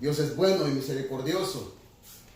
Dios es bueno y misericordioso.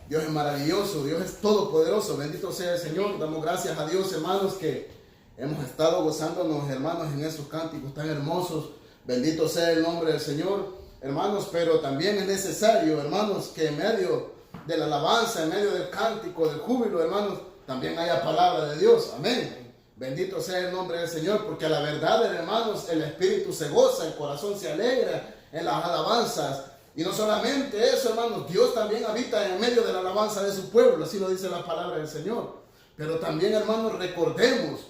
Dios es maravilloso, Dios es todopoderoso. Bendito sea el Señor. Damos gracias a Dios, hermanos, que hemos estado gozándonos, hermanos, en esos cánticos tan hermosos. Bendito sea el nombre del Señor, hermanos. Pero también es necesario, hermanos, que en medio de la alabanza, en medio del cántico, del júbilo, hermanos, también haya palabra de Dios. Amén. Bendito sea el nombre del Señor, porque a la verdad, hermanos, el espíritu se goza, el corazón se alegra en las alabanzas. Y no solamente eso, hermanos, Dios también habita en medio de la alabanza de su pueblo, así lo dice la palabra del Señor. Pero también, hermanos, recordemos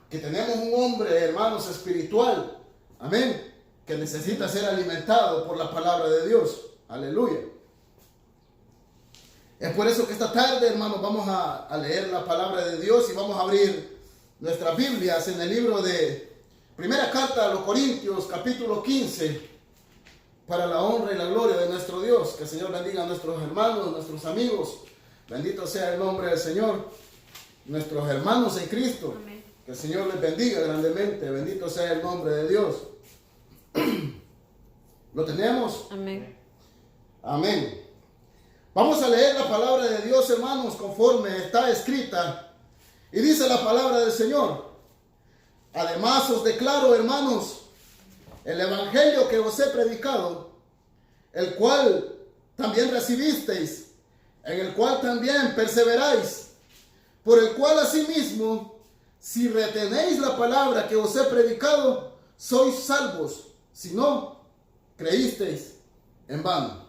que tenemos un hombre, hermanos, espiritual, amén, que necesita ser alimentado por la palabra de Dios. Aleluya. Es por eso que esta tarde, hermanos, vamos a leer la palabra de Dios y vamos a abrir nuestras Biblias en el libro de Primera Carta a los Corintios, capítulo 15, para la honra y la gloria de nuestro Dios. Que el Señor bendiga a nuestros hermanos, nuestros amigos. Bendito sea el nombre del Señor. Nuestros hermanos en Cristo. Amén. Que el Señor les bendiga grandemente. Bendito sea el nombre de Dios. ¿Lo tenemos? Amén. Amén. Vamos a leer la palabra de Dios, hermanos, conforme está escrita. Y dice la palabra del Señor: además os declaro, hermanos, el evangelio que os he predicado, el cual también recibisteis, en el cual también perseveráis, por el cual asimismo, si retenéis la palabra que os he predicado, sois salvos. Si no, creísteis en vano.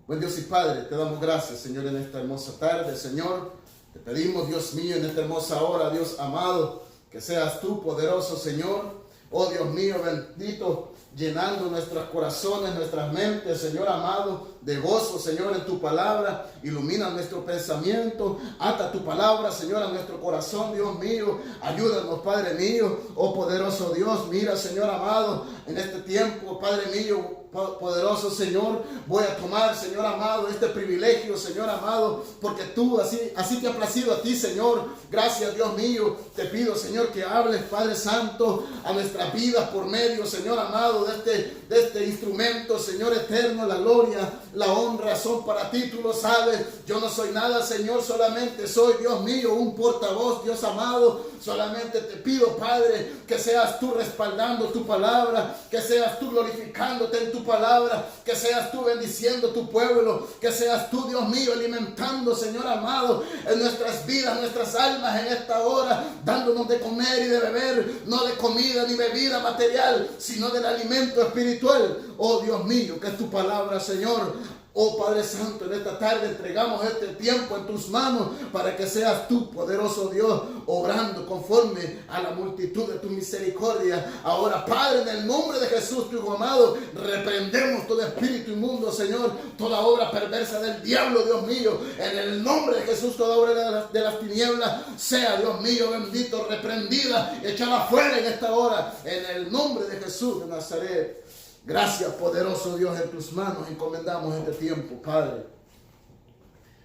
Buen Dios y Padre, te damos gracias, Señor, en esta hermosa tarde, Señor. Te pedimos, Dios mío, en esta hermosa hora, Dios amado, que seas tú poderoso, Señor. Oh Dios mío, bendito, llenando nuestros corazones, nuestras mentes, Señor amado, de gozo, Señor, en tu palabra. Ilumina nuestro pensamiento, ata tu palabra, Señor, a nuestro corazón, Dios mío. Ayúdanos, Padre mío, oh poderoso Dios. Mira, Señor amado, en este tiempo, Padre mío, poderoso Señor, voy a tomar, Señor amado, este privilegio, Señor amado, porque tú así te ha placido a ti, Señor. Gracias, Dios mío. Te pido, Señor, que hables, Padre Santo, a nuestras vidas por medio, Señor amado, de este instrumento, Señor eterno. La gloria, la honra son para ti, tú lo sabes. Yo no soy nada, Señor, solamente soy, Dios mío, un portavoz, Dios amado. Solamente te pido, Padre, que seas tú respaldando tu palabra, que seas tú glorificándote en tu palabra, que seas tú bendiciendo tu pueblo, que seas tú, Dios mío, alimentando, Señor amado, en nuestras vidas, nuestras almas en esta hora, dándonos de comer y de beber, no de comida ni bebida material, sino del alimento espiritual. Oh Dios mío, que es tu palabra, Señor. Oh Padre Santo, en esta tarde entregamos este tiempo en tus manos para que seas tú, poderoso Dios, obrando conforme a la multitud de tu misericordia. Ahora, Padre, en el nombre de Jesús, tu Hijo amado, reprendemos todo espíritu inmundo, Señor, toda obra perversa del diablo, Dios mío. En el nombre de Jesús, toda obra de las tinieblas sea, Dios mío, bendito, reprendida, echada fuera en esta hora. En el nombre de Jesús de Nazaret. Gracias, poderoso Dios, en tus manos encomendamos este tiempo, Padre.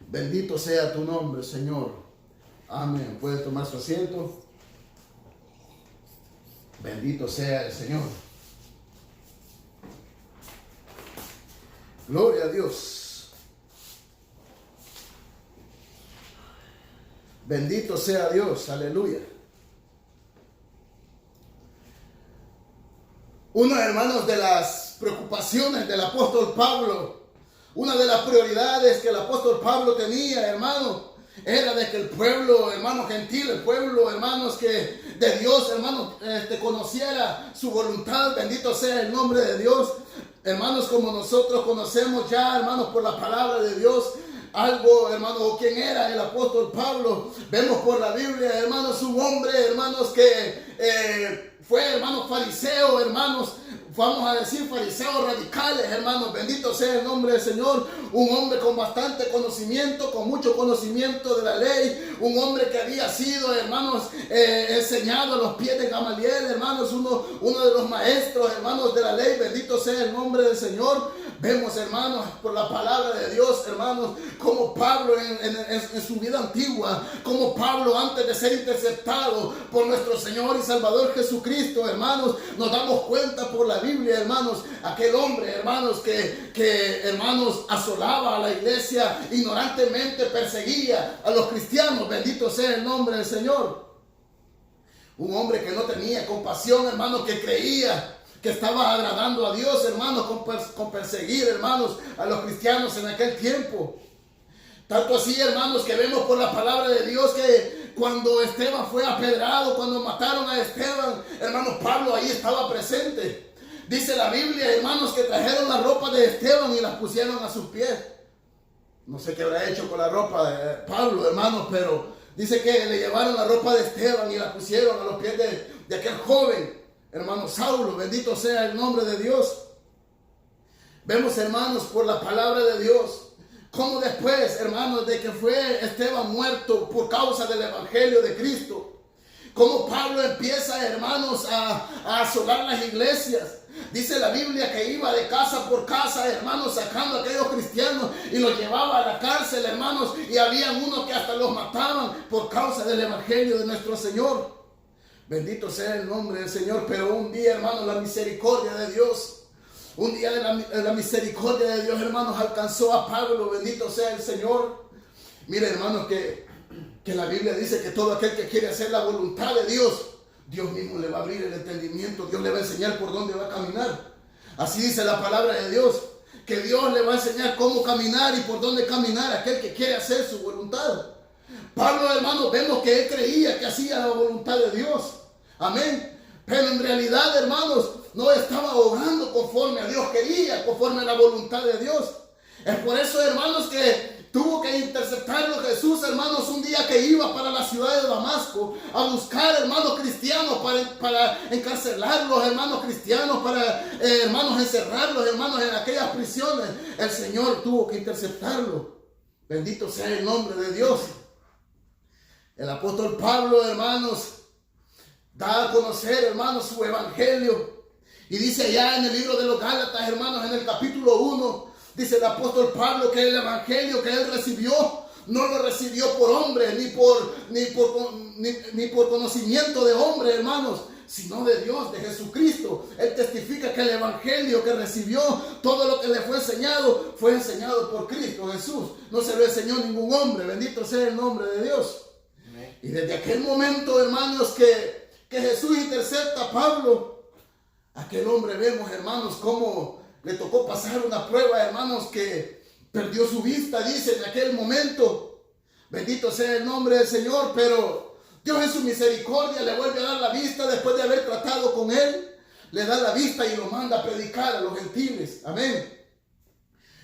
Bendito sea tu nombre, Señor. Amén. Puede tomar su asiento. Bendito sea el Señor. Gloria a Dios. Bendito sea Dios. Aleluya. Una, hermanos, de las preocupaciones del apóstol Pablo, una de las prioridades que el apóstol Pablo tenía, hermanos, era de que el pueblo, hermanos, gentil, el pueblo, hermanos, que de Dios, hermanos, conociera su voluntad. Bendito sea el nombre de Dios. Hermanos, como nosotros conocemos ya, hermanos, por la palabra de Dios, algo, hermanos, quién era el apóstol Pablo. Vemos por la Biblia, hermanos, un hombre, hermanos, que fue, hermanos, fariseo, hermanos, vamos a decir fariseos radicales, hermanos. Bendito sea el nombre del Señor. Un hombre con bastante conocimiento, con mucho conocimiento de la ley. Un hombre que había sido, hermanos, enseñado a los pies de Gamaliel, hermanos, uno de los maestros, hermanos, de la ley. Bendito sea el nombre del Señor. vemos, hermanos, por la palabra de Dios, hermanos, como Pablo en su vida antigua, como Pablo antes de ser interceptado por nuestro Señor y Salvador Jesucristo, hermanos, nos damos cuenta por la Biblia, hermanos, aquel hombre, hermanos, que hermanos, asolaba a la iglesia, ignorantemente perseguía a los cristianos, bendito sea el nombre del Señor. Un hombre que no tenía compasión, hermanos, que creía que estaba agradando a Dios, hermanos, con perseguir, hermanos, a los cristianos en aquel tiempo. Tanto así, hermanos, que vemos por la palabra de Dios que cuando Esteban fue apedrado, cuando mataron a Esteban, hermanos, Pablo ahí estaba presente. Dice la Biblia, hermanos, que trajeron la ropa de Esteban y la pusieron a sus pies. No sé qué habrá hecho con la ropa de Pablo, hermanos, pero dice que le llevaron la ropa de Esteban y la pusieron a los pies de aquel joven, hermano Saulo, bendito sea el nombre de Dios. Vemos, hermanos, por la palabra de Dios, cómo después, hermanos, de que fue Esteban muerto por causa del evangelio de Cristo, cómo Pablo empieza, hermanos, a asolar las iglesias. Dice la Biblia que iba de casa por casa, hermanos, sacando a aquellos cristianos y los llevaba a la cárcel, hermanos, y había unos que hasta los mataban por causa del evangelio de nuestro Señor. Bendito sea el nombre del Señor. Pero un día, hermanos, la misericordia de Dios, un día de la misericordia de Dios, hermanos, alcanzó a Pablo, bendito sea el Señor. Mire, hermanos, que la Biblia dice que todo aquel que quiere hacer la voluntad de Dios, Dios mismo le va a abrir el entendimiento, Dios le va a enseñar por dónde va a caminar. Así dice la palabra de Dios, que Dios le va a enseñar cómo caminar y por dónde caminar a aquel que quiere hacer su voluntad. Pablo, hermanos, vemos que él creía que hacía la voluntad de Dios. Amén. Pero en realidad, hermanos, no estaba obrando conforme a Dios quería, conforme a la voluntad de Dios. Es por eso, hermanos, que tuvo que interceptarlo Jesús, hermanos, un día que iba para la ciudad de Damasco a buscar, hermanos, cristianos para encarcelarlos, hermanos cristianos, para, hermanos, encerrarlos, hermanos, en aquellas prisiones. El Señor tuvo que interceptarlo. Bendito sea el nombre de Dios. El apóstol Pablo, hermanos, da a conocer, hermanos, su evangelio. Y dice allá en el libro de los Gálatas, hermanos, en el capítulo 1, dice el apóstol Pablo que el evangelio que él recibió, no lo recibió por hombre, ni por conocimiento de hombre, hermanos, sino de Dios, de Jesucristo. Él testifica que el evangelio que recibió, todo lo que le fue enseñado por Cristo Jesús. No se lo enseñó ningún hombre, bendito sea el nombre de Dios. Amén. Y desde aquel momento, hermanos, que Jesús intercepta a Pablo, aquel hombre vemos, hermanos, cómo le tocó pasar una prueba, hermanos, que perdió su vista, dice, en aquel momento. Bendito sea el nombre del Señor, pero Dios en su misericordia le vuelve a dar la vista después de haber tratado con él. Le da la vista y lo manda a predicar a los gentiles. Amén.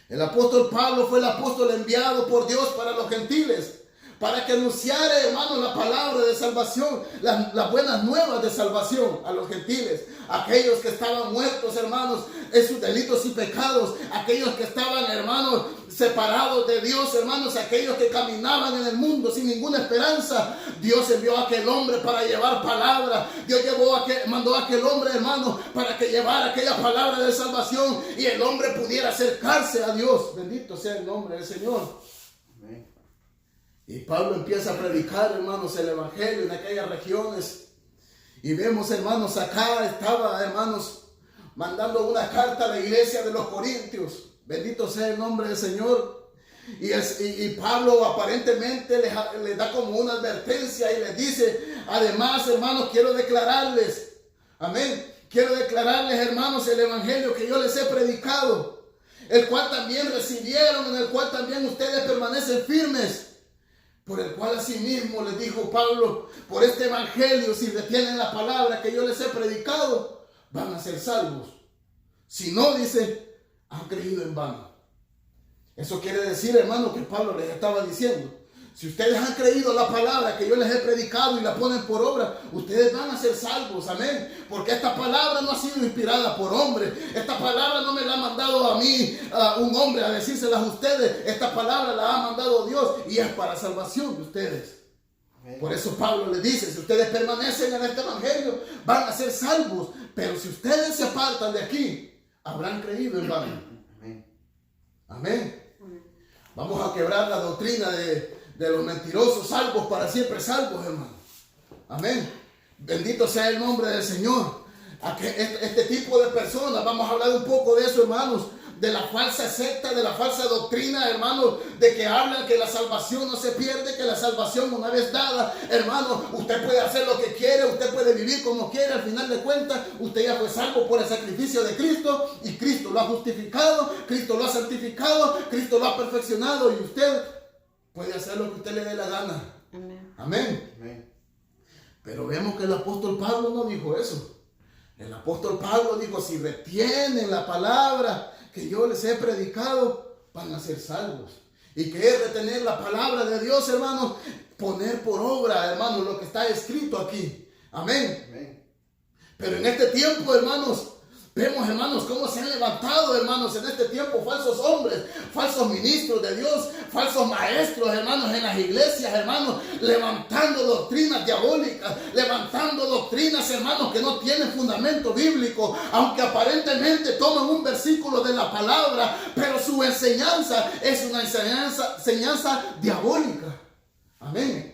El apóstol Pablo fue el apóstol enviado por Dios para los gentiles, para que anunciara, hermanos, la palabra de salvación, las buenas nuevas de salvación a los gentiles, aquellos que estaban muertos, hermanos, en sus delitos y pecados, aquellos que estaban, hermanos, separados de Dios, hermanos, aquellos que caminaban en el mundo sin ninguna esperanza. Dios envió a aquel hombre para llevar palabra. Dios mandó a aquel hombre, hermanos, para que llevara aquella palabra de salvación y el hombre pudiera acercarse a Dios. Bendito sea el nombre del Señor. Amén. Y Pablo empieza a predicar, hermanos, el evangelio en aquellas regiones. Y vemos, hermanos, acá estaba, hermanos, mandando una carta a la iglesia de los Corintios. Bendito sea el nombre del Señor. Y Pablo aparentemente les da como una advertencia y les dice, además, hermanos, quiero declararles, amén, quiero declararles, hermanos, el evangelio que yo les he predicado, el cual también recibieron, en el cual también ustedes permanecen firmes. Por el cual asimismo les dijo Pablo, por este evangelio, si retienen la palabra que yo les he predicado, van a ser salvos. Si no, dice, han creído en vano. Eso quiere decir, hermano, que Pablo les estaba diciendo, si ustedes han creído la palabra que yo les he predicado y la ponen por obra, ustedes van a ser salvos, amén. Porque esta palabra no ha sido inspirada por hombre. Esta palabra no me la ha mandado a mí, un hombre, a decírselas a ustedes. Esta palabra la ha mandado Dios y es para salvación de ustedes. Amén. Por eso Pablo les dice, si ustedes permanecen en este evangelio, van a ser salvos. Pero si ustedes se apartan de aquí, habrán creído en vano. Amén. Amén. Vamos a quebrar la doctrina de los mentirosos salvos para siempre salvos, hermano. Amén. Bendito sea el nombre del Señor. Este tipo de personas, vamos a hablar un poco de eso, hermanos, de la falsa secta, de la falsa doctrina, hermanos, de que hablan que la salvación no se pierde, que la salvación una vez dada, hermano, usted puede hacer lo que quiere, usted puede vivir como quiere, al final de cuentas, usted ya fue salvo por el sacrificio de Cristo, y Cristo lo ha justificado, Cristo lo ha santificado, Cristo lo ha perfeccionado, y usted puede hacer lo que usted le dé la gana. Amén. Amén. Amén. Pero vemos que el apóstol Pablo no dijo eso. El apóstol Pablo dijo, si retienen la palabra que yo les he predicado, van a ser salvos. Y que es retener la palabra de Dios, hermanos, poner por obra, hermanos, lo que está escrito aquí. Amén. Amén. Pero en este tiempo, hermanos, vemos, hermanos, cómo se han levantado, hermanos, en este tiempo falsos hombres, falsos ministros de Dios, falsos maestros, hermanos, en las iglesias, hermanos, levantando doctrinas diabólicas, levantando doctrinas, hermanos, que no tienen fundamento bíblico, aunque aparentemente toman un versículo de la palabra, pero su enseñanza es una enseñanza diabólica. Amén.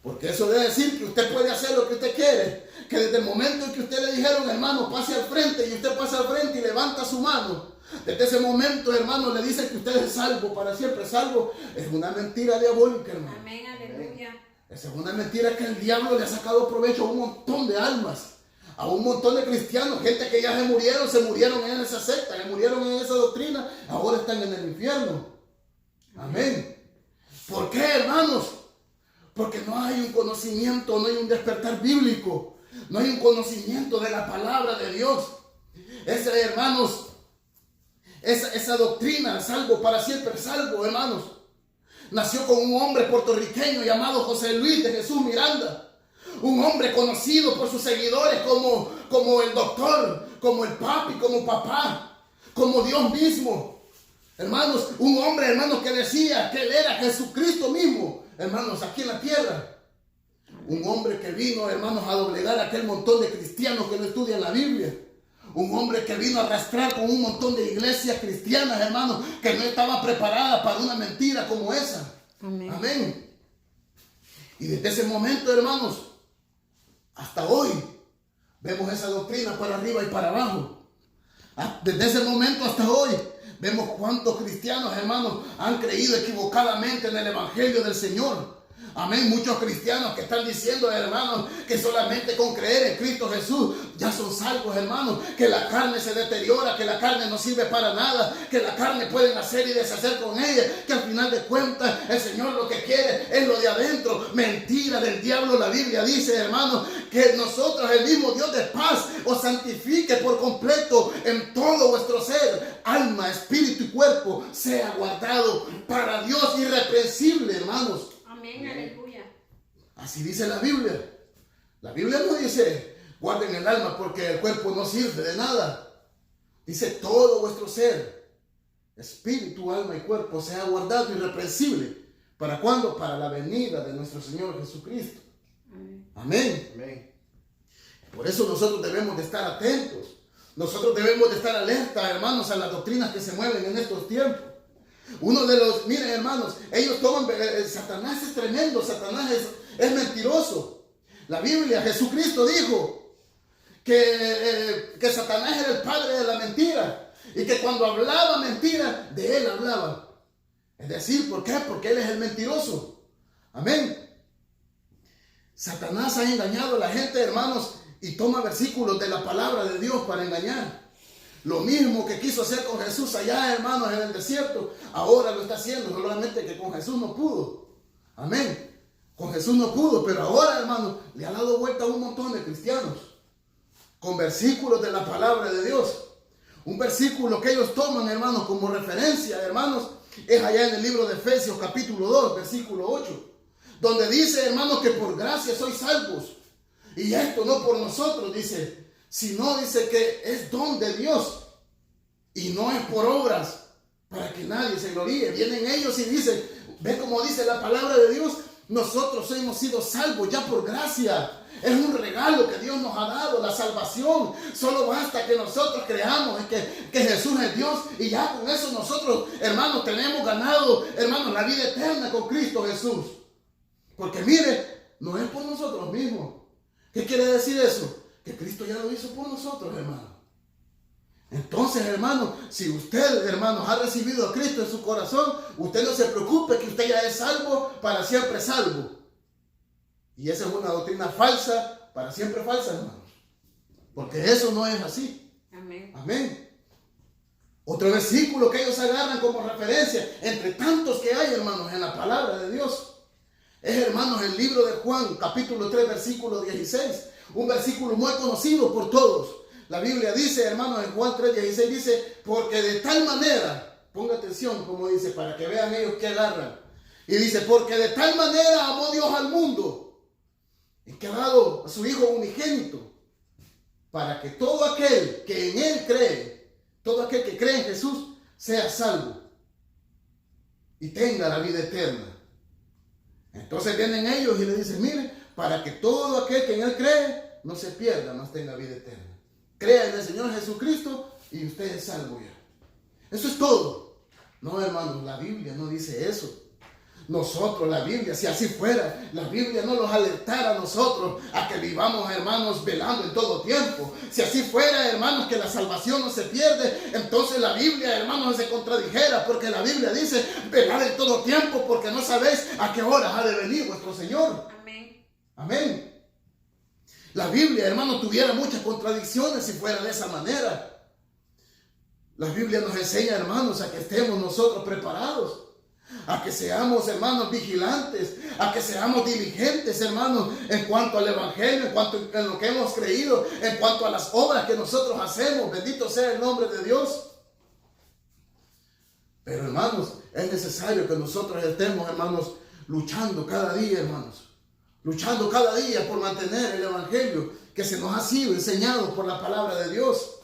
Porque eso debe decir que usted puede hacer lo que usted quiere, que desde el momento en que usted le dijeron, hermano, pase al frente, y usted pasa al frente y levanta su mano, desde ese momento, hermano, le dice que usted es salvo, para siempre salvo. Es una mentira diabólica, hermano. Amén, aleluya. Esa es una mentira que el diablo le ha sacado provecho a un montón de almas, a un montón de cristianos, gente que ya se murieron en esa secta, se murieron en esa doctrina, ahora están en el infierno. Amén. ¿Por qué, hermanos? Porque no hay un conocimiento, no hay un despertar bíblico, no hay un conocimiento de la palabra de Dios. Hermanos, esa doctrina, salvo para siempre salvo, hermanos, nació con un hombre puertorriqueño llamado José Luis de Jesús Miranda. Un hombre conocido por sus seguidores como el doctor, como el papi, como papá, como Dios mismo. Hermanos, un hombre, hermanos, que decía que él era Jesucristo mismo, hermanos, aquí en la tierra. Un hombre que vino, hermanos, a doblegar a aquel montón de cristianos que no estudian la Biblia. Un hombre que vino a arrastrar con un montón de iglesias cristianas, hermanos, que no estaban preparadas para una mentira como esa. Amén. Amén. Y desde ese momento, hermanos, hasta hoy, vemos esa doctrina para arriba y para abajo. Desde ese momento hasta hoy, vemos cuántos cristianos, hermanos, han creído equivocadamente en el evangelio del Señor. Amén. Muchos cristianos que están diciendo, hermanos, que solamente con creer en Cristo Jesús ya son salvos, hermanos. Que la carne se deteriora, que la carne no sirve para nada, que la carne pueden hacer y deshacer con ella, que al final de cuentas el Señor lo que quiere es lo de adentro. Mentira del diablo. La Biblia dice, hermanos, que nosotros, el mismo Dios de paz, os santifique por completo en todo vuestro ser, alma, espíritu y cuerpo, sea guardado para Dios irreprensible, hermanos. Amén, aleluya. Así dice la Biblia. La Biblia no dice guarden el alma porque el cuerpo no sirve de nada. Dice todo vuestro ser, espíritu, alma y cuerpo sea guardado irreprensible. ¿Para cuándo? Para la venida de nuestro Señor Jesucristo. Amén. Amén. Por eso nosotros debemos de estar atentos. Nosotros debemos de estar alerta, hermanos, a las doctrinas que se mueven en estos tiempos. Uno de los, miren, hermanos, ellos toman, Satanás es tremendo, Satanás es mentiroso. La Biblia, Jesucristo dijo que Satanás era el padre de la mentira y que cuando hablaba mentira, de él hablaba. Es decir, ¿por qué? Porque él es el mentiroso. Amén. Satanás ha engañado a la gente, hermanos, y toma versículos de la palabra de Dios para engañar. Lo mismo que quiso hacer con Jesús allá, hermanos, en el desierto, ahora lo está haciendo, solamente que con Jesús no pudo. Amén. Con Jesús no pudo, pero ahora, hermanos, le ha dado vuelta a un montón de cristianos con versículos de la palabra de Dios. Un versículo que ellos toman, hermanos, como referencia, hermanos, es allá en el libro de Efesios, capítulo 2, versículo 8, donde dice, hermanos, que por gracia sois salvos. Y esto no por nosotros, dice, sino dice que es don de Dios y no es por obras para que nadie se gloríe. Vienen ellos y dicen, ve como dice la palabra de Dios, Nosotros hemos sido salvos ya por gracia. Es un regalo que Dios nos ha dado, la salvación. Solo basta que nosotros creamos que Jesús es Dios, y ya con eso nosotros, hermanos, tenemos ganado, hermanos, la vida eterna con Cristo Jesús. Porque mire, no es por nosotros mismos. ¿Qué quiere decir eso? Que Cristo ya lo hizo por nosotros, hermanos. Entonces, hermanos, si usted, hermanos, ha recibido a Cristo en su corazón, usted no se preocupe que usted ya es salvo, para siempre salvo. Y esa es una doctrina falsa, para siempre falsa, hermanos. Porque eso no es así. Amén. Amén. Otro versículo que ellos agarran como referencia, entre tantos que hay, hermanos, en la palabra de Dios, es, hermanos, el libro de Juan, capítulo 3, versículo 16. Un versículo muy conocido por todos. La Biblia dice, hermanos, en Juan 3, 16 dice, porque de tal manera, ponga atención como dice, para que vean ellos que agarran. Y dice, porque de tal manera amó Dios al mundo, y que ha dado a su Hijo unigénito, para que todo aquel que en Él cree, todo aquel que cree en Jesús, sea salvo y tenga la vida eterna. Entonces vienen ellos y le dicen, mire, para que todo aquel que en Él cree no se pierda, mas tenga vida eterna. Crea en el Señor Jesucristo y usted es salvo ya. Eso es todo. No, hermanos, la Biblia no dice eso. Nosotros, la Biblia, si así fuera, la Biblia no nos alertara a nosotros a que vivamos, hermanos, velando en todo tiempo. Si así fuera, hermanos, que la salvación no se pierde, entonces la Biblia, hermanos, se contradijera, porque la Biblia dice, velar en todo tiempo, porque no sabéis a qué hora ha de venir vuestro Señor. Amén. Amén. La Biblia, hermanos, tuviera muchas contradicciones si fuera de esa manera. La Biblia nos enseña, hermanos, a que estemos nosotros preparados, a que seamos, hermanos, vigilantes, a que seamos diligentes, hermanos, en cuanto al Evangelio, en cuanto a lo que hemos creído, en cuanto a las obras que nosotros hacemos. Bendito sea el nombre de Dios. Pero, hermanos, es necesario que nosotros estemos, hermanos, luchando cada día, hermanos. Luchando cada día por mantener el Evangelio que se nos ha sido enseñado por la palabra de Dios.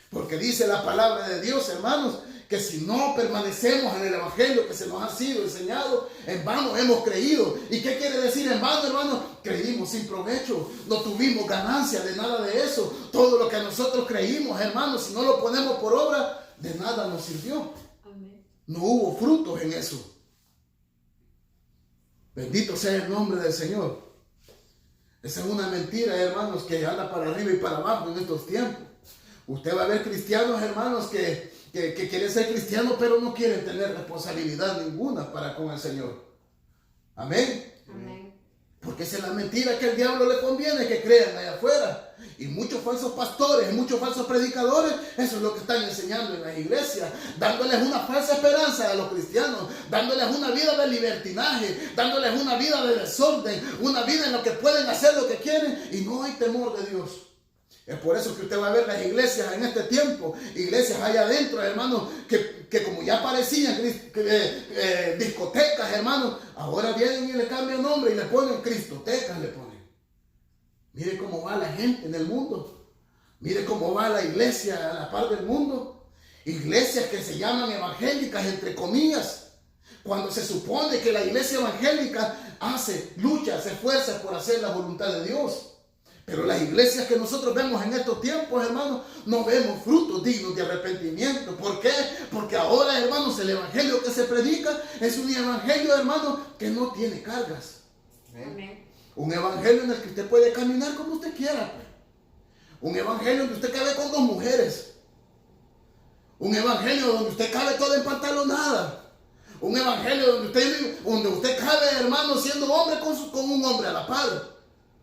Porque dice la palabra de Dios, hermanos, que si no permanecemos en el Evangelio que se nos ha sido enseñado, en vano hemos creído. ¿Y qué quiere decir en vano, hermanos? Creímos sin provecho, no tuvimos ganancia de nada de eso. Todo lo que nosotros creímos, hermanos, si no lo ponemos por obra, de nada nos sirvió. Amén. No hubo frutos en eso. Bendito sea el nombre del Señor. Esa es una mentira, hermanos, que anda para arriba y para abajo en estos tiempos. Usted va a ver cristianos, hermanos, que quieren ser cristianos, pero no quieren tener responsabilidad ninguna para con el Señor. Amén. Amén. Porque esa es la mentira que al diablo le conviene que crean allá afuera. Y muchos falsos pastores, muchos falsos predicadores, eso es lo que están enseñando en las iglesias, dándoles una falsa esperanza a los cristianos, dándoles una vida de libertinaje, dándoles una vida de desorden, una vida en la que pueden hacer lo que quieren y no hay temor de Dios. Es por eso que usted va a ver las iglesias en este tiempo, iglesias allá adentro, hermanos, que como ya parecían discotecas, hermanos, ahora vienen y le cambian nombre y le ponen cristotecas, le ponen. Mire cómo va la gente en el mundo. Mire cómo va la iglesia a la par del mundo. Iglesias que se llaman evangélicas, entre comillas, cuando se supone que la iglesia evangélica lucha, se esfuerza por hacer la voluntad de Dios. Pero las iglesias que nosotros vemos en estos tiempos, hermanos, no vemos frutos dignos de arrepentimiento. ¿Por qué? Porque ahora, hermanos, el evangelio que se predica es un evangelio, hermanos, que no tiene cargas. Amén. Un evangelio en el que usted puede caminar como usted quiera. Un evangelio donde usted cabe con 2 mujeres. Un evangelio donde usted cabe todo empantalonada. Un evangelio donde usted cabe, hermano, siendo hombre con un hombre a la par.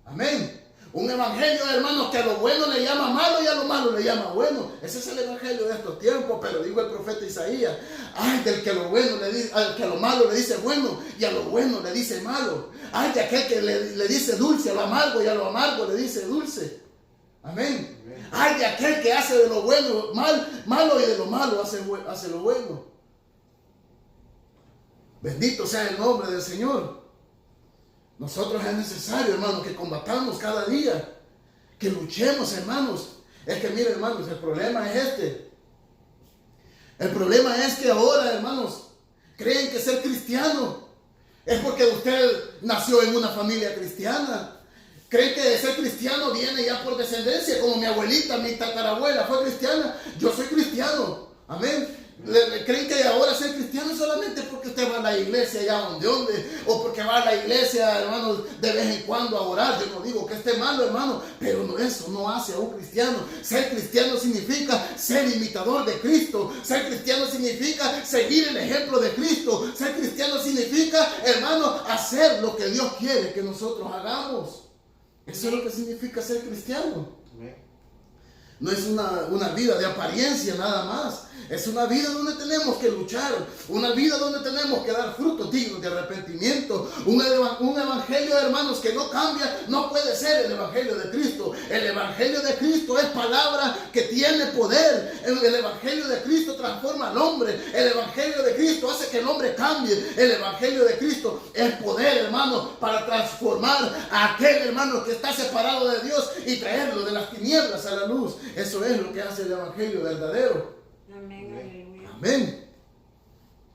Amén. Un evangelio, hermanos, que a lo bueno le llama malo y a lo malo le llama bueno. Ese es el evangelio de estos tiempos. Pero dijo el profeta Isaías, ay del que a lo bueno al que a lo malo le dice bueno y a lo bueno le dice malo. Ay de aquel que le dice dulce a lo amargo y a lo amargo le dice dulce. Amén. Ay de aquel que hace de lo bueno malo y de lo malo hace lo bueno. Bendito sea el nombre del Señor. Nosotros es necesario, hermanos, que combatamos cada día, que luchemos, hermanos. Es que, miren, hermanos, el problema es este. El problema es que ahora, hermanos, creen que ser cristiano Es porque usted nació en una familia cristiana. ¿Creen que ser cristiano viene ya por descendencia? Como mi abuelita, mi tatarabuela fue cristiana. Yo soy cristiano. Amén. ¿Creen que ahora ser cristiano solamente porque usted va a la iglesia allá donde? O porque va a la iglesia, hermanos, de vez en cuando a orar. Yo no digo que esté malo, hermano, pero eso no hace a un cristiano. Ser cristiano significa ser imitador de Cristo. Ser cristiano significa seguir el ejemplo de Cristo. Ser cristiano significa, hermano, hacer lo que Dios quiere que nosotros hagamos. Eso es lo que significa ser cristiano. No es una vida de apariencia nada más. Es una vida donde tenemos que luchar. Una vida donde tenemos que dar frutos dignos de arrepentimiento. Un evangelio, hermanos, que no cambia. No puede ser el evangelio de Cristo. El evangelio de Cristo es palabra que tiene poder. El evangelio de Cristo transforma al hombre. El evangelio de Cristo hace que el hombre cambie. El evangelio de Cristo es poder, hermano, para transformar a aquel hermano que está separado de Dios y traerlo de las tinieblas a la luz. Eso es lo que hace el evangelio verdadero. Amén. Amén.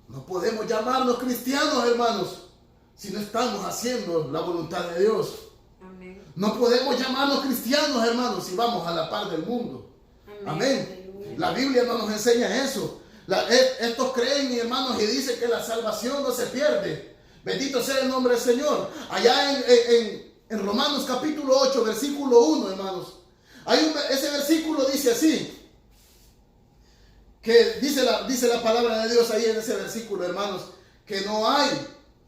No podemos llamarnos cristianos, hermanos, si no estamos haciendo la voluntad de Dios. Amén. No podemos llamarnos cristianos, hermanos, si vamos a la par del mundo. Amén. La Biblia no nos enseña eso. Estos creen, hermanos, y dicen que la salvación no se pierde. Bendito sea el nombre del Señor. Allá en Romanos capítulo 8, versículo 1, hermanos. Ese versículo dice así. Que dice la palabra de Dios ahí en ese versículo, hermanos, que no hay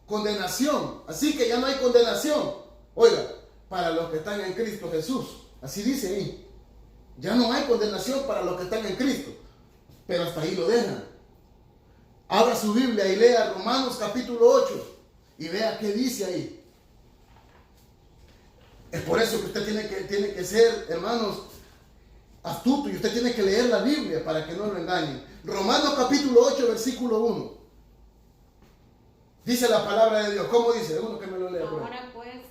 condenación. Así que ya no hay condenación. Oiga, para los que están en Cristo Jesús. Así dice ahí. Ya no hay condenación para los que están en Cristo. Pero hasta ahí lo dejan. Abra su Biblia y lea Romanos capítulo 8 y vea qué dice ahí. Es por eso que usted tiene que ser, hermanos, astuto, y usted tiene que leer la Biblia para que no lo engañen. Romanos capítulo 8, versículo 1. Dice la palabra de Dios. ¿Cómo dice? Uno que me lo lea. Ahora pues,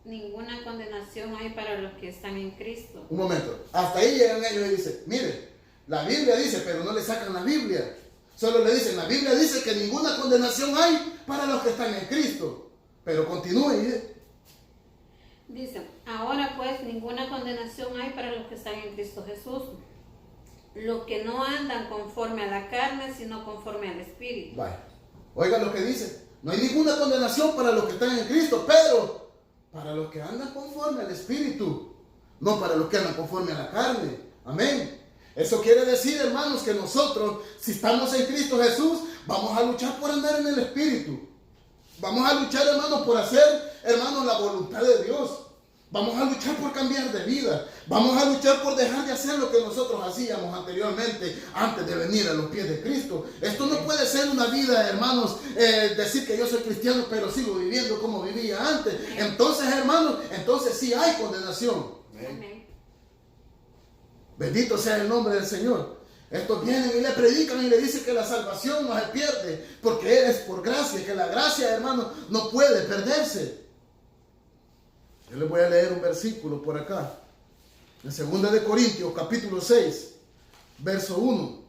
ninguna condenación hay para los que están en Cristo. Un momento. Hasta ahí llegan ellos y dicen, mire, la Biblia dice, pero no le sacan la Biblia. Solo le dicen, la Biblia dice que ninguna condenación hay para los que están en Cristo. Pero continúe. Dice, ahora pues ninguna condenación hay para los que están en Cristo Jesús, los que no andan conforme a la carne, sino conforme al Espíritu. Vaya, oiga lo que dice, no hay ninguna condenación para los que están en Cristo, pero para los que andan conforme al Espíritu, no para los que andan conforme a la carne. Amén. Eso quiere decir, hermanos, que nosotros, si estamos en Cristo Jesús, vamos a luchar por andar en el Espíritu. Vamos a luchar, hermanos, por hacer, hermanos, la voluntad de Dios. Vamos a luchar por cambiar de vida. Vamos a luchar por dejar de hacer lo que nosotros hacíamos anteriormente, antes de venir a los pies de Cristo. Esto no puede ser una vida, hermanos, decir que yo soy cristiano, pero sigo viviendo como vivía antes. Entonces, hermanos, entonces sí hay condenación. Amén. Bendito sea el nombre del Señor. Estos vienen y le predican y le dicen que la salvación no se pierde, porque es por gracia, que la gracia, hermano, no puede perderse. Yo les voy a leer un versículo por acá. En 2 de Corintios, capítulo 6, verso 1.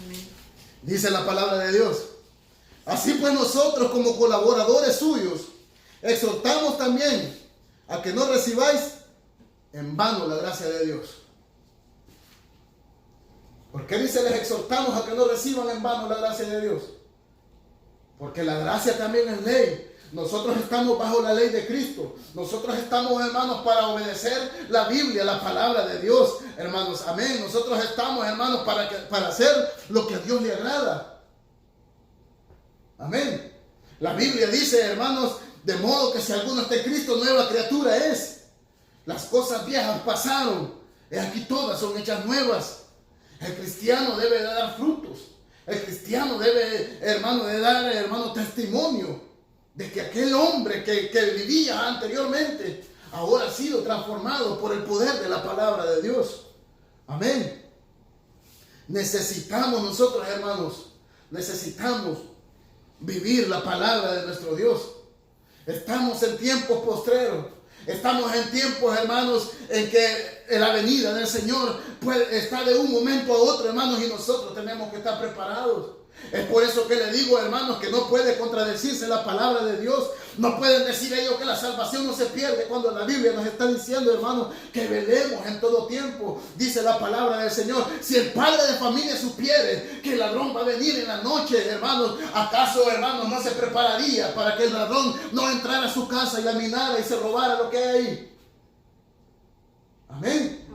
Amén. Dice la palabra de Dios. Así pues nosotros como colaboradores suyos, exhortamos también a que no recibáis en vano la gracia de Dios. ¿Por qué dice les exhortamos a que no reciban en vano la gracia de Dios? Porque la gracia también es ley. Nosotros estamos bajo la ley de Cristo. Nosotros estamos, hermanos, para obedecer la Biblia, la palabra de Dios, hermanos. Amén. Nosotros estamos, hermanos, para hacer lo que a Dios le agrada. Amén. La Biblia dice, hermanos, de modo que si alguno está en Cristo, nueva criatura es. Las cosas viejas pasaron. Y aquí todas son hechas nuevas. El cristiano debe de dar frutos. El cristiano debe, hermano, de dar, hermano, testimonio de que aquel hombre que vivía anteriormente ahora ha sido transformado por el poder de la palabra de Dios. Amén. Necesitamos nosotros, hermanos, necesitamos vivir la palabra de nuestro Dios. Estamos en tiempos postreros. Estamos en tiempos, hermanos, en que la venida del Señor está de un momento a otro, hermanos, y nosotros tenemos que estar preparados. Es por eso que le digo, hermanos, que no puede contradecirse la palabra de Dios. No pueden decir ellos que la salvación no se pierde cuando la Biblia nos está diciendo, hermanos, que velemos en todo tiempo. Dice la palabra del Señor: si el padre de familia supiere que el ladrón va a venir en la noche, hermanos, ¿acaso, hermanos, no se prepararía para que el ladrón no entrara a su casa y la minara y se robara lo que hay ahí? Amén.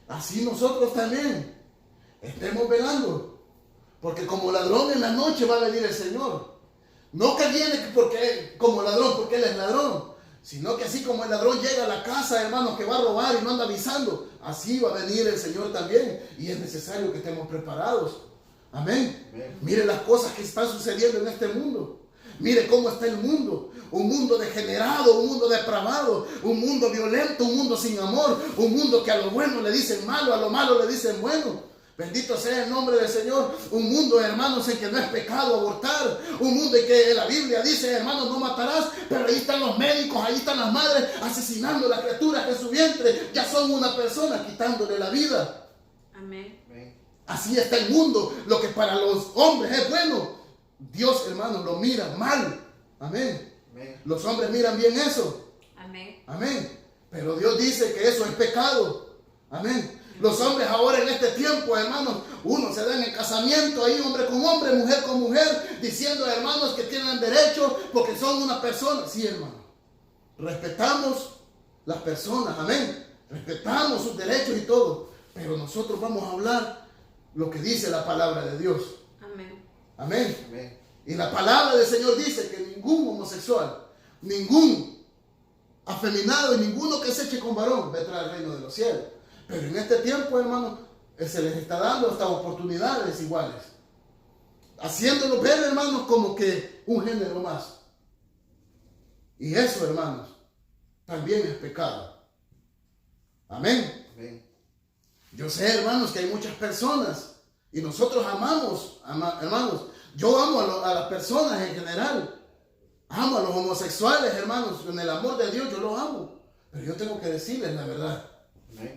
Así nosotros también estemos velando. Porque como ladrón en la noche va a venir el Señor. No que viene como ladrón porque Él es ladrón, sino que así como el ladrón llega a la casa, hermanos, que va a robar y no anda avisando, así va a venir el Señor también. Y es necesario que estemos preparados. Amén. Mire las cosas que están sucediendo en este mundo. Mire cómo está el mundo. Un mundo degenerado, un mundo depravado, un mundo violento, un mundo sin amor, un mundo que a lo bueno le dicen malo, a lo malo le dicen bueno. Bendito sea el nombre del Señor. Un mundo, hermanos, en que no es pecado abortar. Un mundo en que la Biblia dice, hermanos, no matarás. Pero ahí están los médicos, ahí están las madres asesinando a las criaturas que en su vientre ya son una persona, quitándole la vida. Amén. Así está el mundo. Lo que para los hombres es bueno, Dios, hermanos, lo mira mal. Amén. Los hombres miran bien eso. Amén. Amén. Pero Dios dice que eso es pecado. Amén. Los hombres ahora en este tiempo, hermanos, uno se da en el casamiento ahí, hombre con hombre, mujer con mujer, diciendo, hermanos, que tienen derecho porque son una persona. Sí, hermano. Respetamos las personas, amén. Respetamos sus derechos y todo. Pero nosotros vamos a hablar lo que dice la palabra de Dios. Amén. Amén. Amén. Y la palabra del Señor dice que ningún homosexual, ningún afeminado y ninguno que se eche con varón vendrá al reino de los cielos. Pero en este tiempo, hermanos, se les está dando estas oportunidades iguales. Haciéndolo ver, hermanos, como que un género más. Y eso, hermanos, también es pecado. Amén. Amén. Yo sé, hermanos, que hay muchas personas y nosotros amamos, hermanos. Yo amo a las personas en general. Amo a los homosexuales, hermanos. En el amor de Dios yo los amo. Pero yo tengo que decirles la verdad.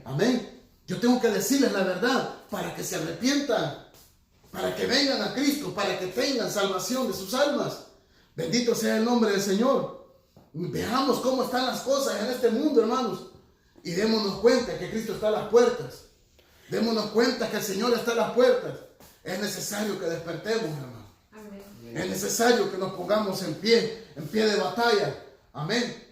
Amén. Yo tengo que decirles la verdad para que se arrepientan, para que vengan a Cristo, para que tengan salvación de sus almas. Bendito sea el nombre del Señor. Veamos cómo están las cosas en este mundo, hermanos, y démonos cuenta que Cristo está a las puertas. Démonos cuenta que el Señor está a las puertas. Es necesario que despertemos, hermano. Amén. Es necesario que nos pongamos en pie de batalla. Amén.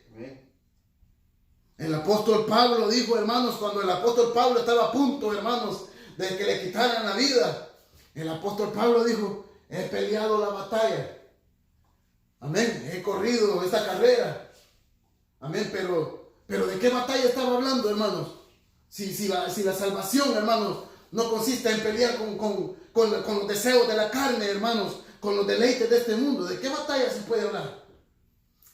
El apóstol Pablo dijo, hermanos, cuando el apóstol Pablo estaba a punto, hermanos, de que le quitaran la vida, el apóstol Pablo dijo, he peleado la batalla. Amén. He corrido esta carrera. Amén. Pero ¿de qué batalla estaba hablando, hermanos? Si la salvación, hermanos, no consiste en pelear con los deseos de la carne, hermanos, con los deleites de este mundo, ¿de qué batalla se puede hablar?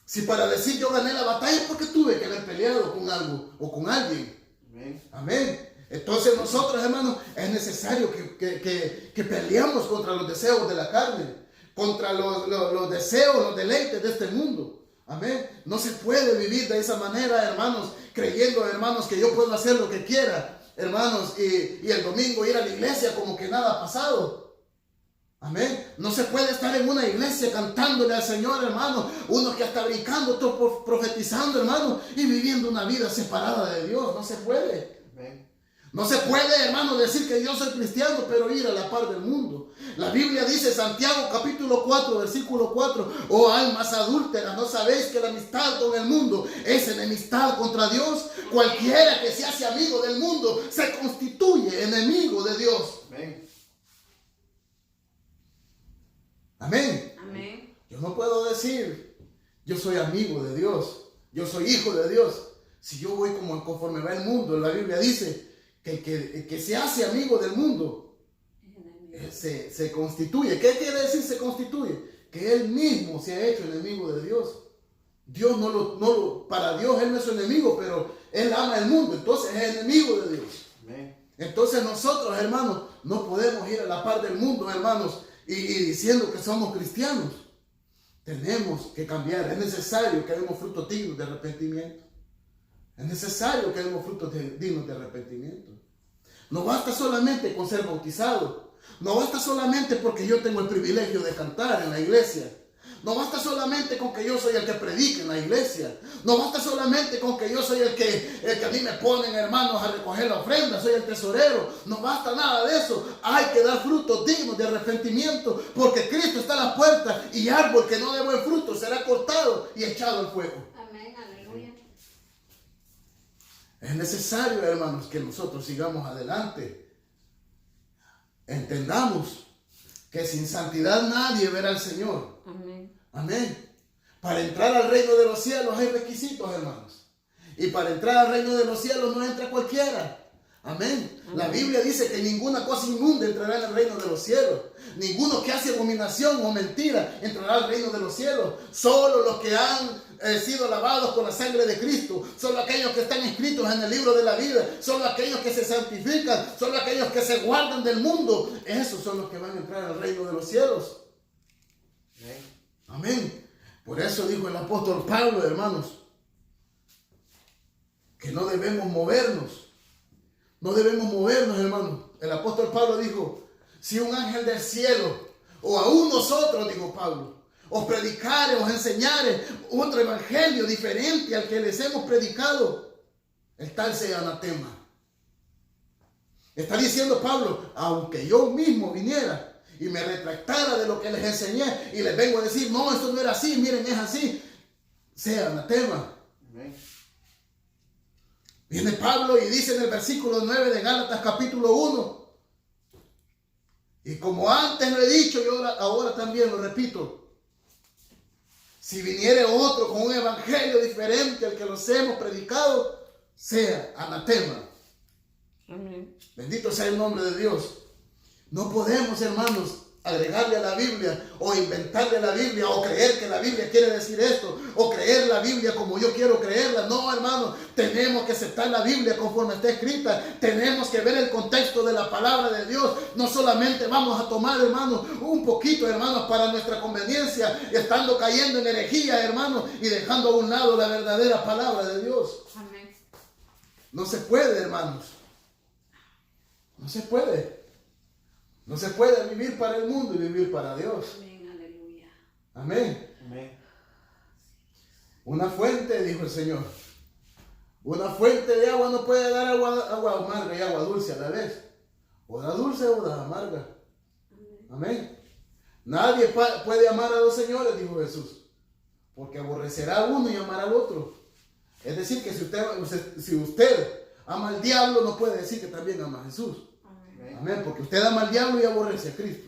Si para decir yo gané la batalla es porque tuve que haber peleado con algo o con alguien. Amén. Amén. Entonces nosotros, hermanos, es necesario que peleamos contra los deseos de la carne, contra los deseos, los deleites de este mundo. Amén. No se puede vivir de esa manera, hermanos, creyendo, hermanos, que yo puedo hacer lo que quiera, hermanos, y el domingo ir a la iglesia como que nada ha pasado. Amén. No se puede estar en una iglesia cantándole al Señor, hermano. Unos que hasta brincando, otros profetizando, hermano, y viviendo una vida separada de Dios. No se puede. Amén. No se puede, hermano, decir que yo soy cristiano, pero ir a la par del mundo. La Biblia dice, Santiago capítulo 4, versículo 4, oh almas adúlteras, ¿no sabéis que la amistad con el mundo es enemistad contra Dios? Cualquiera que se hace amigo del mundo se constituye enemigo de Dios. Amén. Amén. Amén. Yo no puedo decir, yo soy amigo de Dios, yo soy hijo de Dios, si yo voy conforme va el mundo. La Biblia dice que el que se hace amigo del mundo se constituye. ¿Qué quiere decir se constituye? Que él mismo se ha hecho enemigo de Dios. Dios para Dios él no es su enemigo, pero él ama el mundo, entonces es enemigo de Dios. Amén. Entonces nosotros, hermanos, no podemos ir a la par del mundo, hermanos, y diciendo que somos cristianos. Tenemos que cambiar. Es necesario que hagamos frutos dignos de arrepentimiento. Es necesario que demos frutos dignos de arrepentimiento. No basta solamente con ser bautizado. No basta solamente porque yo tengo el privilegio de cantar en la iglesia. No basta solamente con que yo soy el que predique en la iglesia. No basta solamente con que yo soy el que a mí me ponen, hermanos, a recoger la ofrenda. Soy el tesorero. No basta nada de eso. Hay que dar frutos dignos de arrepentimiento, porque Cristo está a la puerta y árbol que no dé buen fruto será cortado y echado al fuego. Amén, aleluya. Es necesario, hermanos, que nosotros sigamos adelante. Entendamos que sin santidad nadie verá al Señor. Amén. Amén. Para entrar al reino de los cielos hay requisitos, hermanos. Y para entrar al reino de los cielos no entra cualquiera. Amén. La Biblia dice que ninguna cosa inmunda entrará en el reino de los cielos. Ninguno que hace abominación o mentira entrará al reino de los cielos. Solo los que han sido lavados con la sangre de Cristo. Solo aquellos que están escritos en el libro de la vida. Solo aquellos que se santifican. Solo aquellos que se guardan del mundo. Esos son los que van a entrar al reino de los cielos. Amén. Por eso dijo el apóstol Pablo, hermanos, que no debemos movernos. No debemos movernos, hermanos. El apóstol Pablo dijo, si un ángel del cielo, o aún nosotros, dijo Pablo, os predicare, os enseñare otro evangelio diferente al que les hemos predicado, el tal sea anatema. Está diciendo Pablo, aunque yo mismo viniera y me retractara de lo que les enseñé y les vengo a decir, no, esto no era así, miren, es así, sea anatema. Amén. Viene Pablo y dice en el versículo 9 de Gálatas capítulo 1, y como antes lo he dicho, yo ahora también lo repito, si viniere otro con un evangelio diferente al que los hemos predicado, sea anatema. Amén. Bendito sea el nombre de Dios. No podemos, hermanos, agregarle a la Biblia o inventarle a la Biblia o creer que la Biblia quiere decir esto o creer la Biblia como yo quiero creerla. No, hermanos, tenemos que aceptar la Biblia conforme está escrita. Tenemos que ver el contexto de la palabra de Dios. No solamente vamos a tomar, hermanos, un poquito, hermanos, para nuestra conveniencia, estando cayendo en herejía, hermanos, y dejando a un lado la verdadera palabra de Dios. Amén. No se puede, hermanos. No se puede. No se puede vivir para el mundo y vivir para Dios. Amén, aleluya. Amén. Amén. Una fuente, dijo el Señor. Una fuente de agua no puede dar agua amarga y agua dulce a la vez. O da dulce o da amarga. Amén. Nadie puede amar a dos señores, dijo Jesús. Porque aborrecerá a uno y amará al otro. Es decir, que si usted ama al diablo, no puede decir que también ama a Jesús. Amén, porque usted ama al diablo y aborrece a Cristo.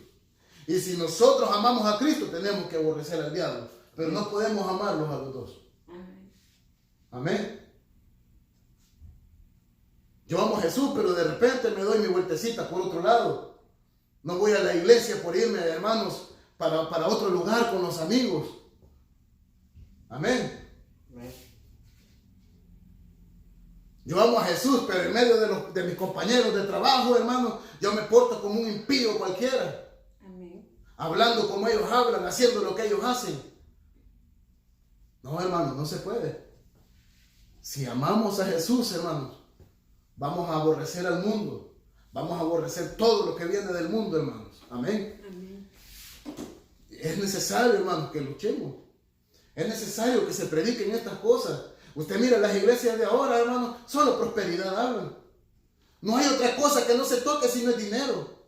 Y si nosotros amamos a Cristo, tenemos que aborrecer al diablo. Pero no podemos amarlos a los dos. Amén. Amén. Yo amo a Jesús, pero de repente me doy mi vueltecita por otro lado. No voy a la iglesia por irme, hermanos, para otro lugar con los amigos. Amén. Amén. Yo amo a Jesús, pero en medio de mis compañeros de trabajo, hermanos, yo me porto como un impío cualquiera. Amén. Hablando como ellos hablan, haciendo lo que ellos hacen. No, hermanos, no se puede. Si amamos a Jesús, hermanos, vamos a aborrecer al mundo. Vamos a aborrecer todo lo que viene del mundo, hermanos. Amén. Amén. Es necesario, hermanos, que luchemos. Es necesario que se prediquen estas cosas. Usted mira las iglesias de ahora, hermano, solo prosperidad hablan. No hay otra cosa que no se toque si no es dinero.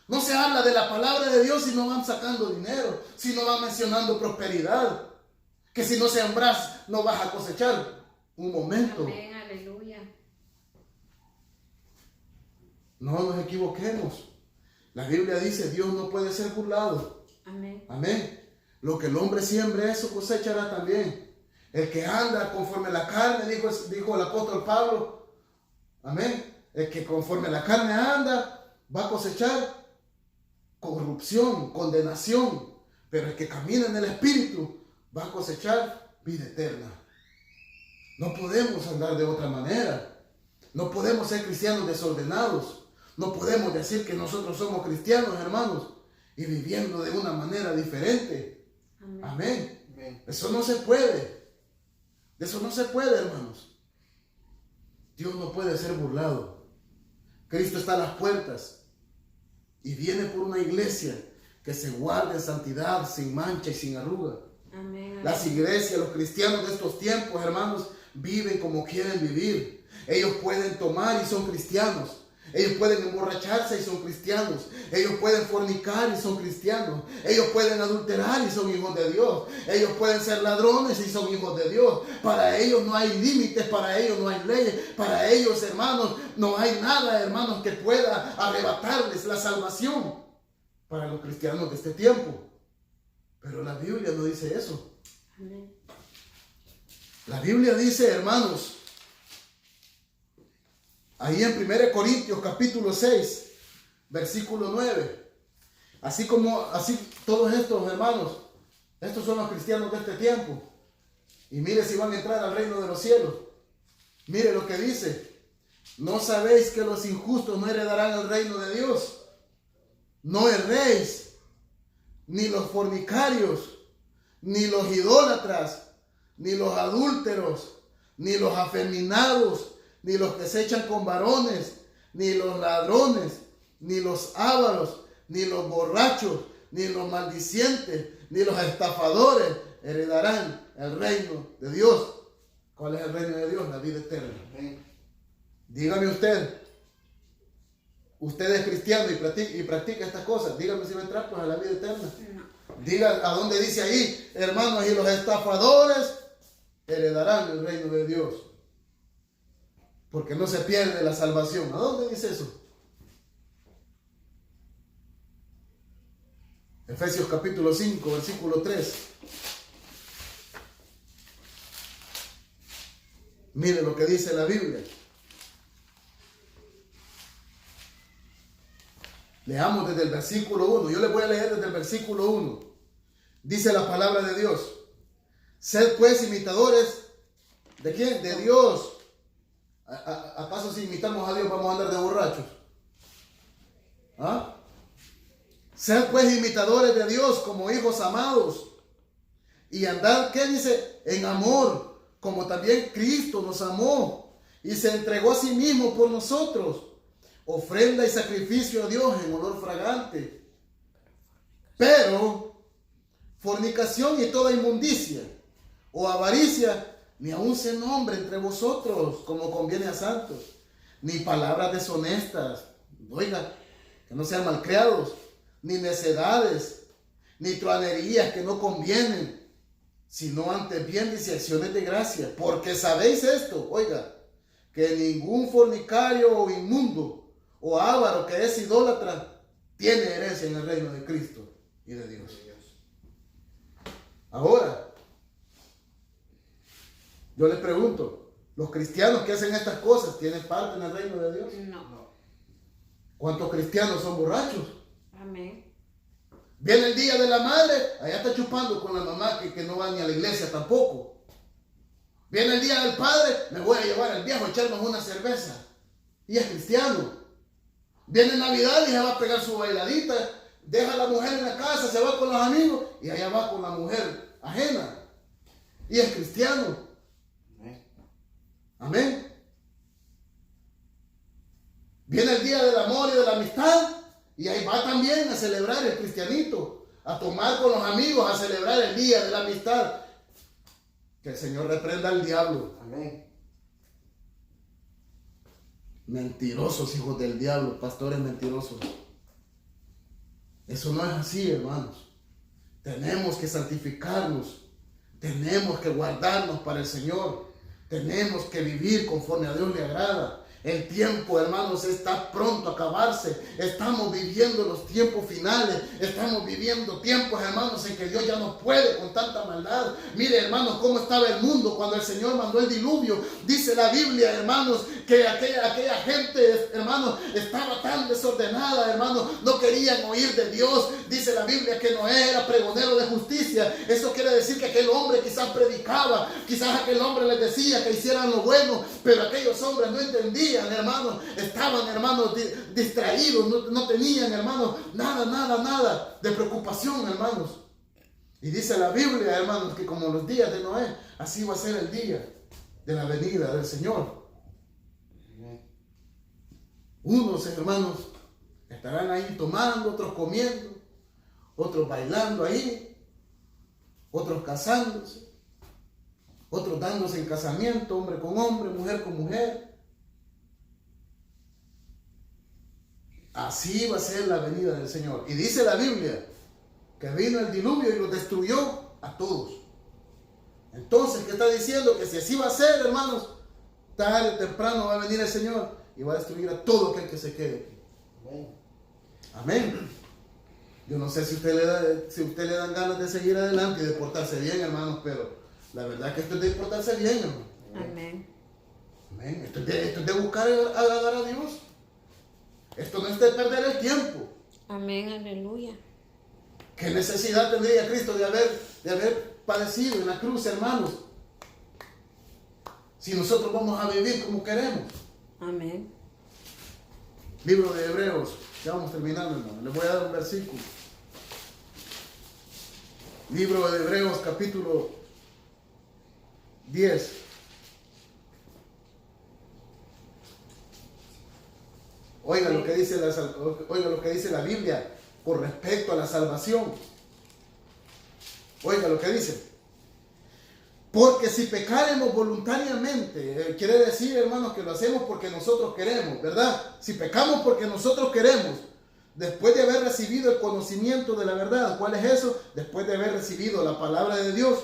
No se habla de la palabra de Dios si no van sacando dinero, si no van mencionando prosperidad. Que si no sembras, no vas a cosechar. Un momento. Amén, aleluya. No nos equivoquemos. La Biblia dice, Dios no puede ser burlado. Amén. Amén. Lo que el hombre siembre, eso cosechará también. El que anda conforme a la carne, dijo el apóstol Pablo. Amén. El que conforme a la carne anda, va a cosechar corrupción, condenación. Pero el que camina en el Espíritu, va a cosechar vida eterna. No podemos andar de otra manera. No podemos ser cristianos desordenados. No podemos decir que nosotros somos cristianos, hermanos, y viviendo de una manera diferente. Amén. Amén. Amén. Eso no se puede. Eso no se puede, hermanos. Dios no puede ser burlado. Cristo está a las puertas y viene por una iglesia que se guarde en santidad, sin mancha y sin arruga. Amén. Las iglesias, los cristianos de estos tiempos, hermanos, viven como quieren vivir. Ellos pueden tomar y son cristianos. Ellos pueden emborracharse y son cristianos. Ellos pueden fornicar y son cristianos. Ellos pueden adulterar y son hijos de Dios. Ellos pueden ser ladrones y son hijos de Dios. Para ellos no hay límites, para ellos no hay leyes. Para ellos, hermanos, no hay nada, hermanos, que pueda arrebatarles la salvación. Para los cristianos de este tiempo. Pero la Biblia no dice eso. Amén. La Biblia dice, hermanos, ahí en 1 Corintios capítulo 6, versículo 9. Así todos estos hermanos, estos son los cristianos de este tiempo. Y mire si van a entrar al reino de los cielos. Mire lo que dice. ¿No sabéis que los injustos no heredarán el reino de Dios? No erréis, ni los fornicarios, ni los idólatras, ni los adúlteros, ni los afeminados, ni los que se echan con varones, ni los ladrones, ni los ávaros, ni los borrachos, ni los maldicientes, ni los estafadores heredarán el reino de Dios. ¿Cuál es el reino de Dios? La vida eterna. Dígame usted es cristiano y practica estas cosas. Dígame si va a entrar pues a la vida eterna. No. Diga a dónde dice ahí, hermanos, y los estafadores heredarán el reino de Dios. Porque no se pierde la salvación. ¿A dónde dice eso? Efesios capítulo 5, versículo 3. Mire lo que dice la Biblia. Leamos desde el versículo 1. Yo les voy a leer desde el versículo 1. Dice la palabra de Dios. Sed pues imitadores. ¿De quién? De Dios. ¿Acaso si imitamos a Dios vamos a andar de borrachos? ¿Ah? Sed pues imitadores de Dios como hijos amados. Y andad, ¿qué dice? En amor, como también Cristo nos amó y se entregó a sí mismo por nosotros. Ofrenda y sacrificio a Dios en olor fragante. Pero fornicación y toda inmundicia o avaricia ni aun se nombre entre vosotros como conviene a santos, ni palabras deshonestas, oiga, que no sean malcriados, ni necedades, ni truanerías que no convienen, sino antes bien dice acciones de gracia, porque sabéis esto, oiga, que ningún fornicario o inmundo o avaro que es idólatra tiene herencia en el reino de Cristo y de Dios. Ahora, yo les pregunto, ¿los cristianos que hacen estas cosas tienen parte en el reino de Dios? No. ¿Cuántos cristianos son borrachos? Amén. Viene el día de la madre, allá está chupando con la mamá que no va ni a la iglesia tampoco. Viene el día del padre, me voy a llevar al viejo a echarnos una cerveza. Y es cristiano. Viene Navidad y se va a pegar su bailadita, deja a la mujer en la casa, se va con los amigos y allá va con la mujer ajena. Y es cristiano. Amén. Viene el día del amor y de la amistad y ahí va también a celebrar el cristianito, a tomar con los amigos, a celebrar el día de la amistad. Que el Señor reprenda al diablo. Amén. Mentirosos hijos del diablo, pastores mentirosos. Eso no es así, hermanos. Tenemos que santificarnos. Tenemos que guardarnos para el Señor. Tenemos que vivir conforme a Dios le agrada. El tiempo, hermanos, está pronto a acabarse. Estamos viviendo los tiempos finales. Estamos viviendo tiempos, hermanos, en que Dios ya no puede con tanta maldad. Mire, hermanos, cómo estaba el mundo cuando el Señor mandó el diluvio. Dice la Biblia, hermanos, que aquella gente, hermanos, estaba tan desordenada, hermanos, no querían oír de Dios. Dice la Biblia que Noé era pregonero de justicia. Eso quiere decir que aquel hombre quizás predicaba, quizás aquel hombre les decía que hicieran lo bueno, pero aquellos hombres no entendían, hermanos, estaban, hermanos, distraídos, no tenían, hermanos, nada de preocupación, hermanos. Y dice la Biblia, hermanos, que como los días de Noé, así va a ser el día de la venida del Señor. Unos, hermanos, estarán ahí tomando, otros comiendo, otros bailando ahí, otros casándose, otros dándose en casamiento, hombre con hombre, mujer con mujer. Así va a ser la venida del Señor. Y dice la Biblia que vino el diluvio y los destruyó a todos. Entonces, ¿qué está diciendo? Que si así va a ser, hermanos, tarde o temprano va a venir el Señor y va a destruir a todo aquel que se quede aquí. Amén. Yo no sé si usted le dan ganas de seguir adelante y de portarse bien, hermanos, pero la verdad es que esto es de portarse bien, hermano. Amén. Amén. Esto es de buscar agradar a Dios. Esto no es de perder el tiempo. Amén, aleluya. ¿Qué necesidad tendría Cristo de haber padecido en la cruz, hermanos? Si nosotros vamos a vivir como queremos. Amén. Libro de Hebreos. Ya vamos terminando, hermano. Les voy a dar un versículo. Libro de Hebreos, capítulo 10. Oiga lo que dice la Biblia con respecto a la salvación. Oiga lo que dice. Porque si pecaremos voluntariamente, quiere decir, hermanos, que lo hacemos porque nosotros queremos, ¿verdad? Si pecamos porque nosotros queremos, después de haber recibido el conocimiento de la verdad, ¿cuál es eso? Después de haber recibido la palabra de Dios,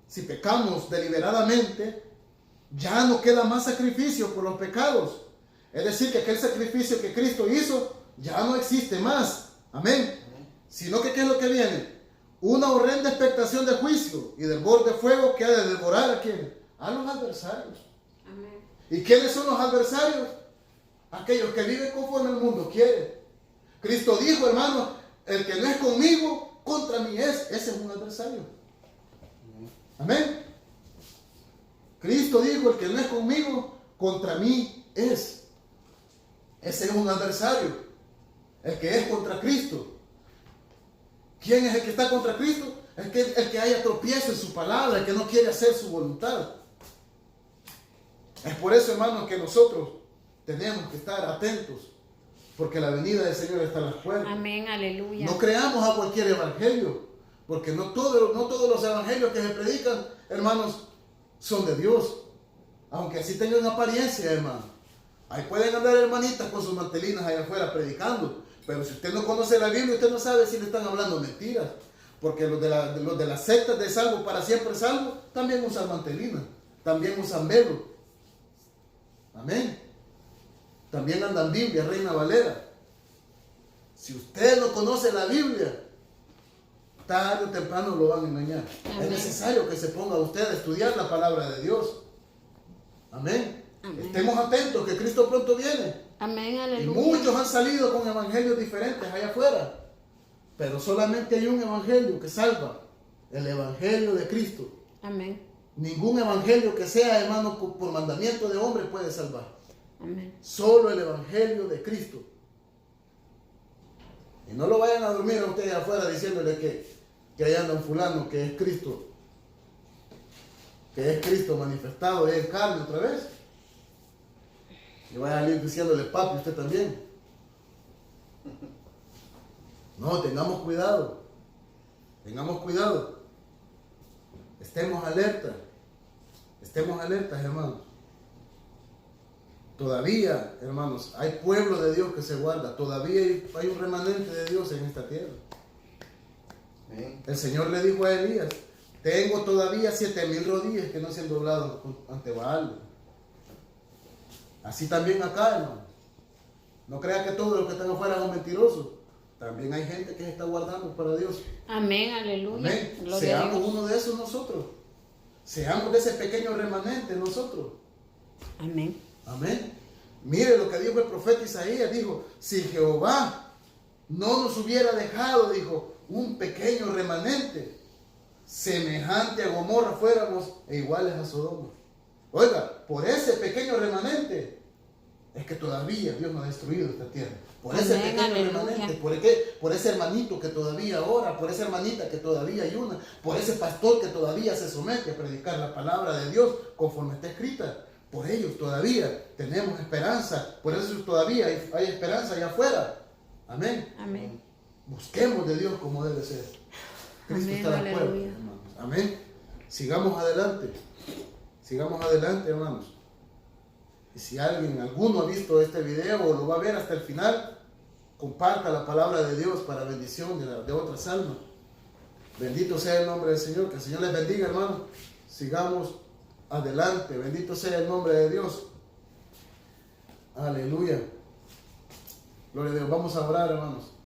si pecamos deliberadamente, ya no queda más sacrificio por los pecados. Es decir, que aquel sacrificio que Cristo hizo ya no existe más. Amén. Sino que ¿qué es lo que viene? Una horrenda expectación de juicio y del borde de fuego que ha de devorar a quién? A los adversarios. Amén. ¿Y quiénes son los adversarios? Aquellos que viven conforme el mundo quiere. Cristo dijo, hermano, el que no es conmigo, contra mí es. Ese es un adversario. Amén. Cristo dijo, el que no es conmigo, contra mí es. Ese es un adversario. El que es contra Cristo. ¿Quién es el que está contra Cristo? El que haya tropiezo en su palabra, el que no quiere hacer su voluntad. Es por eso, hermanos, que nosotros tenemos que estar atentos, porque la venida del Señor está a las puertas. Amén, aleluya. No creamos a cualquier evangelio, porque no todos los evangelios que se predican, hermanos, son de Dios. Aunque así tengan apariencia, hermano. Ahí pueden andar hermanitas con sus mantelinas allá afuera predicando. Pero si usted no conoce la Biblia, usted no sabe si le están hablando mentiras. Porque los de las sectas de salvo para siempre salvo, también usan mantelina. También usan velo. Amén. También andan Biblia, Reina Valera. Si usted no conoce la Biblia, tarde o temprano lo van a engañar. Amén. Es necesario que se ponga usted a estudiar la palabra de Dios. Amén. Amén. Estemos atentos que Cristo pronto viene. Amén, aleluya. Y muchos han salido con evangelios diferentes allá afuera. Pero solamente hay un evangelio que salva. El evangelio de Cristo. Amén. Ningún evangelio que sea, hermano, por mandamiento de hombre puede salvar. Amén. Solo el evangelio de Cristo. Y no lo vayan a dormir a ustedes afuera diciéndole que ahí anda un fulano que es Cristo. Que es Cristo manifestado en carne otra vez. Y vayan a ir diciéndole, papi, usted también. No, tengamos cuidado. Tengamos cuidado. Estemos alertas. Estemos alertas, hermanos. Todavía, hermanos, hay pueblo de Dios que se guarda. Todavía hay un remanente de Dios en esta tierra. El Señor le dijo a Elías, tengo todavía 7,000 rodillas que no se han doblado ante Baal. Así también acá, hermano. No crea que todos los que están afuera son mentirosos. También hay gente que se está guardando para Dios. Amén, aleluya. Amén. Gloria Seamos a Dios. uno de esos nosotros. Seamos de ese pequeño remanente nosotros. Amén. Amén. Mire lo que dijo el profeta Isaías. Dijo, si Jehová no nos hubiera dejado, dijo, un pequeño remanente, semejante a Gomorra fuéramos e iguales a Sodoma. Oiga, por ese pequeño remanente es que todavía Dios no ha destruido esta tierra. Por ese Amén, pequeño aleluya. remanente, por ese hermanito que todavía ora, por esa hermanita que todavía ayuna, por ese pastor que todavía se somete a predicar la palabra de Dios conforme está escrita. Por ellos todavía tenemos esperanza. Por eso todavía hay esperanza allá afuera. Amén. Amén. Busquemos de Dios como debe ser. Cristo Amén, está a la puerta, aleluya. hermanos. Amén. Sigamos adelante. Sigamos adelante, hermanos. Y si alguno ha visto este video o lo va a ver hasta el final, comparta la palabra de Dios para bendición de otras almas. Bendito sea el nombre del Señor. Que el Señor les bendiga, hermanos. Sigamos adelante. Bendito sea el nombre de Dios. Aleluya. Gloria a Dios. Vamos a orar, hermanos.